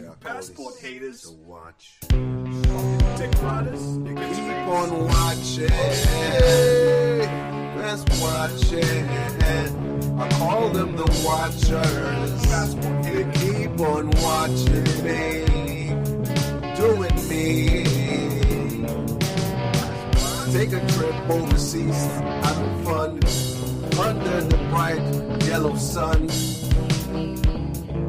Yeah, passport haters. to watch. Dick riders. Niggas Keep on watching. Just watching. I call them the watchers. They keep on watching me, doing me. Take a trip overseas, having fun under the bright yellow sun.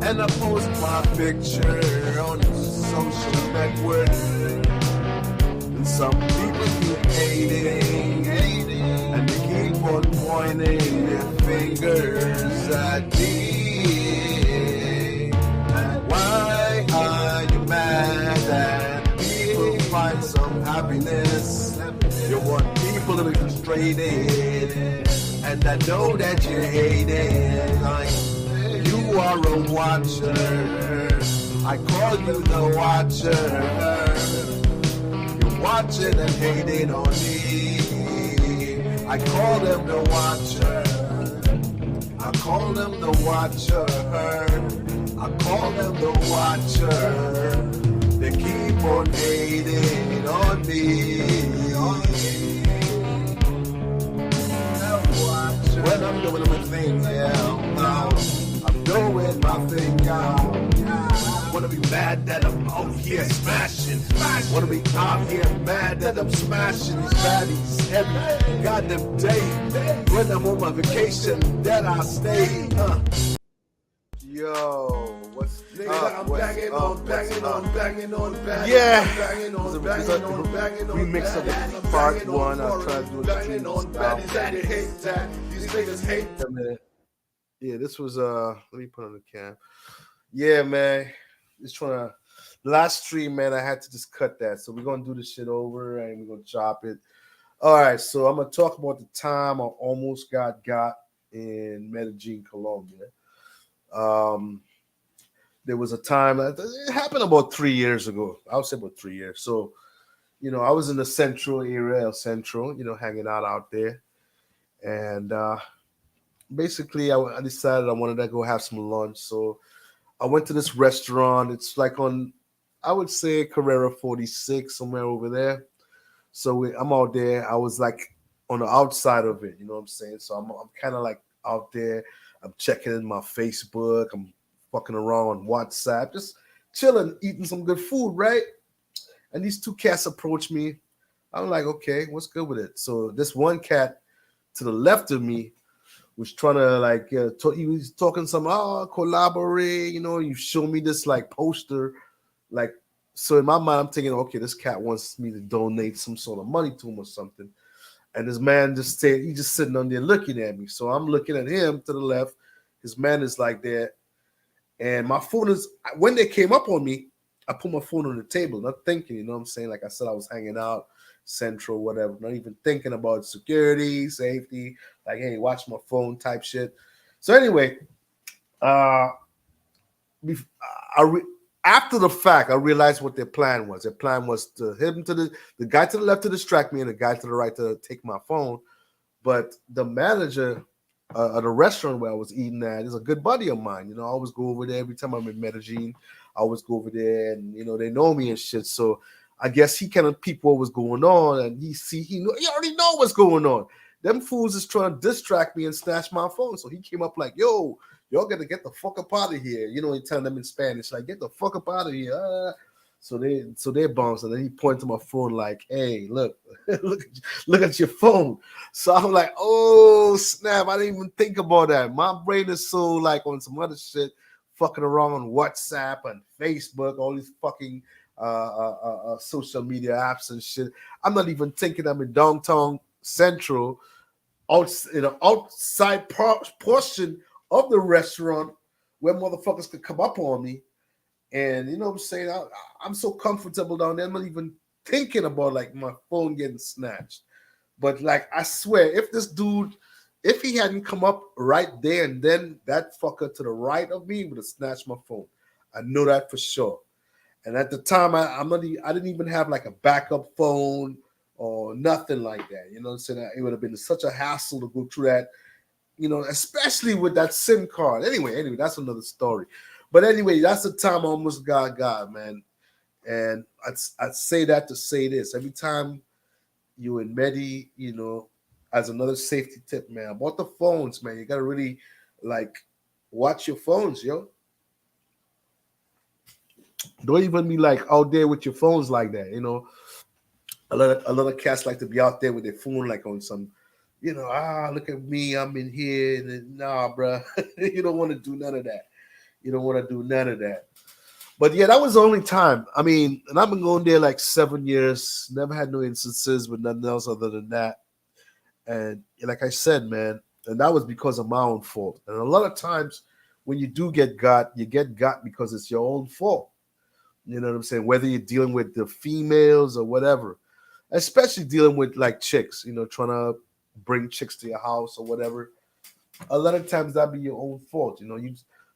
And I post my picture on social network. And some people keep hating, and they keep on pointing their fingers at me. And why are you mad that people find some happiness? You want people to be frustrated, and I know that you're hating. Like, you are a watcher. I call you the watcher. You're watching and hating on me. I call them the watcher. I call them the watcher. I call them the watcher. They keep on hating on me. When I'm doing my thing, yeah, I'm doing my thing now. Wanna be mad that I'm out here smashing. Wanna be out here mad that I'm smashing these baddies every goddamn day. When I'm on my vacation, that I stay. Yo, what's up? I'm banging on. Yeah. Remix of the part one. I'll try to do it. Yeah, this was let me put on the cam. Yeah, man. Just trying to last stream, man. I had to just cut that. So we're gonna do this shit over and we're gonna chop it. All right, so I'm gonna talk about the time I almost got in Medellin, Colombia. There was a time it happened about 3 years ago. I would say about 3 years. So, I was in the central area, El Centro, hanging out there. And basically, I decided I wanted to go have some lunch. So I went to this restaurant. It's like on, I would say, Carrera 46, somewhere over there. So I'm out there. I was like on the outside of it, you know what I'm saying? So I'm kind of like out there. I'm checking in my Facebook. I'm fucking around on WhatsApp, just chilling, eating some good food, right? And these two cats approach me. I'm like, okay, what's good with it? So this one cat to the left of me was trying to he was talking some, collaborate, you show me this like poster, like, so in my mind, I'm thinking, okay, this cat wants me to donate some sort of money to him or something. And this man just said, he's just sitting on there looking at me. So I'm looking at him to the left. His man is like there. And my phone is, when they came up on me, I put my phone on the table, not thinking, you know what I'm saying? Like I said, I was hanging out, central, whatever, not even thinking about security, safety, like, hey, watch my phone type shit. So anyway, after the fact, I realized what their plan was. Their plan was to hit him to the guy to the left to distract me and the guy to the right to take my phone. But the manager at the restaurant where I was eating at is a good buddy of mine. I always go over there every time I'm in Medellin. I always go over there, and they know me and shit. So I guess he kind of peep what was going on, and he already know what's going on. Them fools is trying to distract me and snatch my phone. So he came up like, "Yo, y'all gotta get the fuck up out of here." He telling them in Spanish, like, "Get the fuck up out of here." So they bounced, and then he pointed to my phone like, "Hey, look, look at your phone." So I'm like, "Oh snap! I didn't even think about that. My brain is so like on some other shit, fucking around on WhatsApp and Facebook, all these fucking social media apps and shit. I'm not even thinking I'm in downtown Central, outside portion of the restaurant where motherfuckers could come up on me." And you know what I'm saying? I'm so comfortable down there. I'm not even thinking about like my phone getting snatched. But like, I swear, if he hadn't come up right there and then, that fucker to the right of me would have snatched my phone. I know that for sure. And at the time, I didn't even have like a backup phone or nothing like that. You know what I'm saying? It would have been such a hassle to go through that, especially with that SIM card. Anyway, that's another story. But anyway, that's the time I almost got, man. And I'd say that to say this. Every time you and Medi, as another safety tip, man, about the phones, man, you gotta really like watch your phones, yo. Don't even be like out there with your phones like that, a lot of cats like to be out there with their phone like on some, look at me, I'm in here, and then, nah, bruh, you don't want to do none of that. You don't want to do none of that. But yeah, that was the only time. I mean, and I've been going there like 7 years. Never had no instances with nothing else other than that. And like I said, man, and that was because of my own fault. And a lot of times when you do get got, you get got because it's your own fault. You know what I'm saying? Whether you're dealing with the females or whatever, especially dealing with like chicks, trying to bring chicks to your house or whatever. A lot of times that be your own fault. You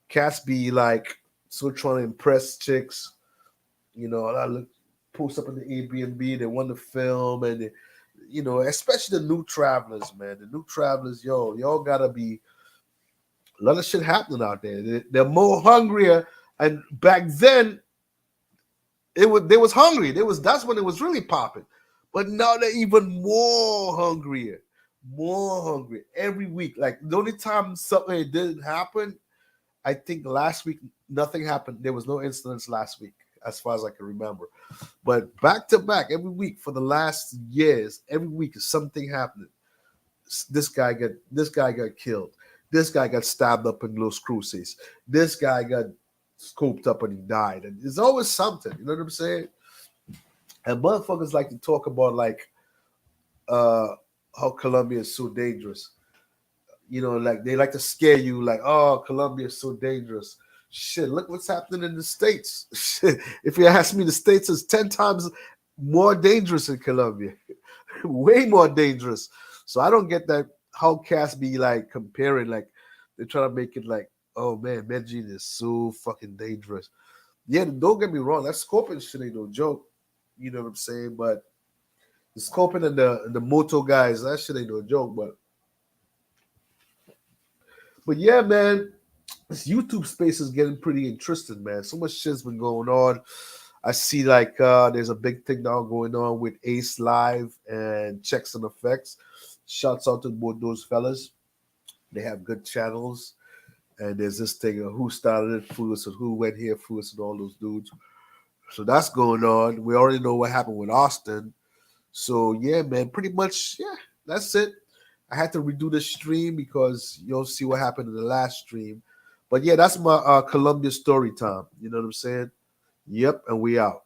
cats be like so trying to impress chicks. I look post up in the Airbnb. They want to film and especially the new travelers, man. The new travelers, yo, y'all gotta be a lot of shit happening out there. They're more hungrier, and back then they was hungry. That's when it was really popping. But now they're even more hungry every week. Like the only time something didn't happen, I think last week nothing happened. There was no incidents last week, as far as I can remember. But back to back, every week for the last years, every week is something happening. This guy got killed. This guy got stabbed up in Los Cruces. This guy got scooped up and he died. And there's always something. You know what I'm saying? And motherfuckers like to talk about like uh how Colombia is so dangerous. Like they like to scare you, like, oh, Colombia is so dangerous. Shit, look what's happening in the States. Shit, if you ask me, the States is 10 times more dangerous than Colombia. Way more dangerous. So I don't get that how cats be like comparing, like they try to make it like, oh man, Medellin is so fucking dangerous. Yeah, don't get me wrong, that scorpion shit ain't no joke. You know what I'm saying? But the scorpion and the moto guys, that shit ain't no joke. But yeah, man, this YouTube space is getting pretty interesting, man. So much shit's been going on. I see like there's a big thing now going on with Ace Live and Checks and Effects. Shouts out to both those fellas. They have good channels. And there's this thing of who started it first and who went here first and all those dudes. So that's going on. We already know what happened with Austin. So yeah, man, pretty much, yeah, that's it. I had to redo the stream because you'll see what happened in the last stream. But yeah, that's my Columbia story time. You know what I'm saying? Yep, and we out.